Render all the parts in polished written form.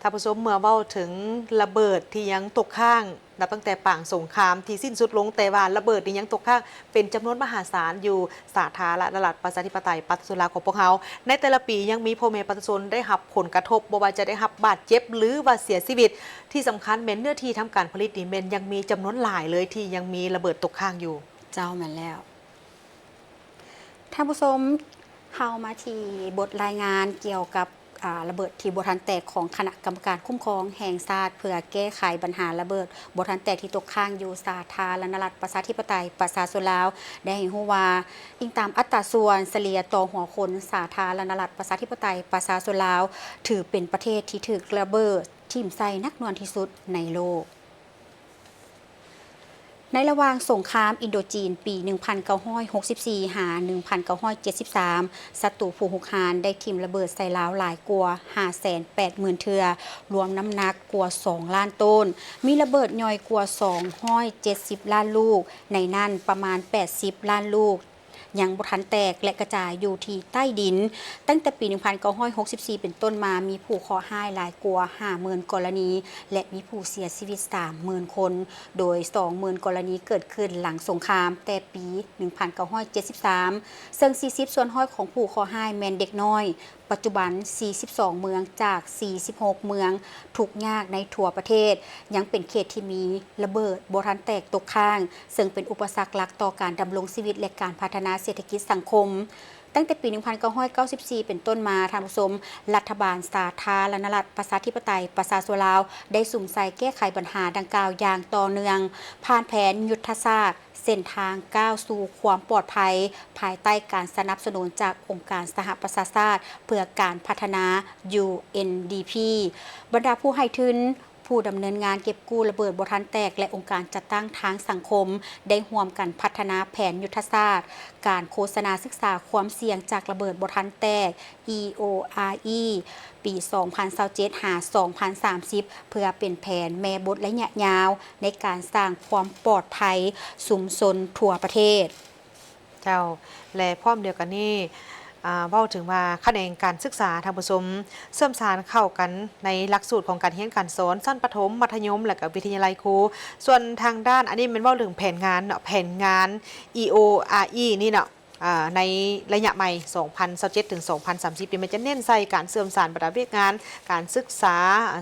ท่านผู้ชมเมื่อเว้าถึงระเบิดที่ยังตกข้างนับตั้งแต่ป่างสงครามที่สิ้นสุดลงแต่ว่าระเบิดที่ยังตกข้างเป็นจำนวนมหาศาลอยู่สาธารณรัฐประชาธิปไตยปฏิรูปของพวกเขาในแต่ละปียังมีพ่อแม่ประชาชนได้รับผลกระทบบ่ว่าจะได้รับบาดเจ็บหรือว่าเสียชีวิตที่สำคัญแม้นเนื้อที่ทำการผลิตนี่แม้นยังมีจำนวนหลายเลยที่ยังมีระเบิดตกข้างอยู่เจ้าแม่นแล้วท่านผู้ชมเฮามาที่บทรายงานเกี่ยวกับระเบิดที่บ่ทันแตกของคณะกรรมการคุ้มครองแห่งชาติเพื่อแก้ไขปัญหาระเบิดบ่ทันแตกที่ตกค้างอยู่สาธารณรัฐประชาธิปไตยประชาชนลาวได้ให้ฮู้ว่าอิงตามอัตราส่วนเฉลี่ยต่อหัวคนสาธารณรัฐประชาธิปไตยประชาชนลาวถือเป็นประเทศที่ถูกระเบิดทิ่มใส่นักหน่วงที่สุดในโลกในระหว่างสงครามอินโดจีนปี 1964 หา 1973 ศัตรูผู้หุกหานได้ทิ่มระเบิดใส่ลาวหลายกว่า 580,000 เทื่อรวมน้ำหนักกว่า 2 ล้านต้น มีระเบิดย่อยกว่า 270 ล้านลูก ในนั้นประมาณ 80 ล้านลูกยังบ่ทันแตกและกระจายอยู่ที่ใต้ดินตั้งแต่ปี 1964 เป็นต้นมามีผู้เคราะห์ร้ายหลายกว่า 50,000 กรณีและมีผู้เสียชีวิต 30,000 คนโดย 20,000 กรณีเกิดขึ้นหลังสงครามแต่ปี 1973 ซึ่ง 40 ส่วนร้อยของผู้เคราะห์ร้ายแม่นเด็กน้อยปัจจุบัน 42 เมืองจาก 46 เมืองทุกยากในทั่วประเทศยังเป็นเขตที่มีระเบิดบ่ทันแตกตกค้างซึ่งเป็นอุปสรรคหลักต่อการดำรงชีวิตและการพัฒนาเศรษฐกิจสังคมตั้งแต่ปี 1994 เป็นต้นมาท่านผู้ชมรัฐบาลสาธารณรัฐประชาธิปไตยประชาชนลาวได้สุ่มใส่แก้ไขปัญหาดังกล่าวอย่างต่อเนื่องผ่านแผนยุทธศาสตร์เส้นทางก้าวสู่ความปลอดภัยภายใต้การสนับสนุนจากองค์การสหประชาชาติเพื่อการพัฒนา UNDP บรรดาผู้ให้ทุนผู้ดำเนินงานเก็บกู้ระเบิดบ่ทันแตกและองค์การจัดตั้งทางสังคมได้ร่วมกันพัฒนาแผนยุทธศาสตร์การโฆษณาศึกษาความเสี่ยงจากระเบิดบ่ทันแตก EORE ปี 2027 หา 2030 เพื่อเป็นแผนแม่บทระยะยาวในการสร้างความปลอดภัยชุมชนทั่วประเทศเจ้าและพร้อมเดียวกันนี้เว้าถึงว่าคะแนนการศึกษาทางผู้ชมเสริมสารเข้ากันในหลักสูตรของการเรียนการสอนชั้นประถมมัธยมและก็วิทยาลัยครูส่วนทางด้านอันนี้มันเว้าถึงแผนงานเนาะแผนงาน EORE นี่เนาะในระยะใหม่ 2027 ถึง 2030 นี่มันจะเน้นใส่การเสริมสารบรรดาเวียกงานการศึกษา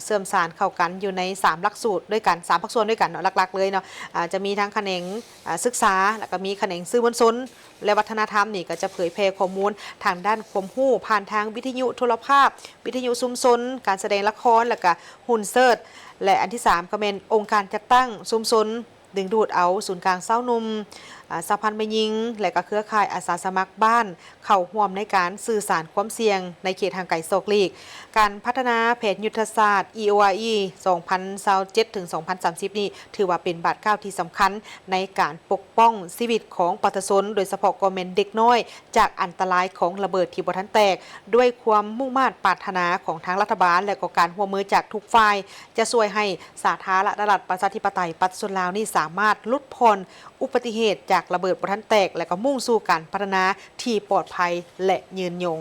เสริมสารเข้ากันอยู่ใน 3 หลักสูตรด้วยกัน 3 ภาคส่วนด้วยกันเนาะหลักๆเลยเนาะจะมีทั้งแขนงศึกษาแล้วก็มีแขนงสื่อมวลชนและวัฒนธรรมนี่ก็จะเผยแพร่ข้อมูลทางด้านความรู้ผ่านทางวิทยุโทรภาพวิทยุชุมชนการแสดงละครแล้วก็หุ่นเซิร์ชและอันที่ 3 ก็เป็นองค์การจัดตั้งชุมชนดึงดูดเอาศูนย์กลางเศร้านุ่มสะพานแม่ยิงและก็เครือข่ายอาสาสมัครบ้านเข้าร่วมในการสื่อสารความเสี่ยงในเขตทางไกลโศกลีกการพัฒนาแผนยุทธศาสตร์ EORE 2027 ถึง 2030 นี้ถือว่าเป็นบาดก้าวที่สำคัญในการปกป้องชีวิตของประชาชนโดยเฉพาะกลุ่มเด็กน้อยจากอันตรายของระเบิดที่บ่ทันแตกด้วยความมุ่งมั่นปรารถนาของทางรัฐบาลและก็การร่วมมือจากทุกฝ่ายจะช่วยให้สาธารณรัฐประชาธิปไตยประชาชนลาวนี่สามารถลดพ้นอุบัติเหตุจากระเบิดบ่ทันแตกและก็มุ่งสู่การพัฒนาที่ปลอดภัยและยืนยง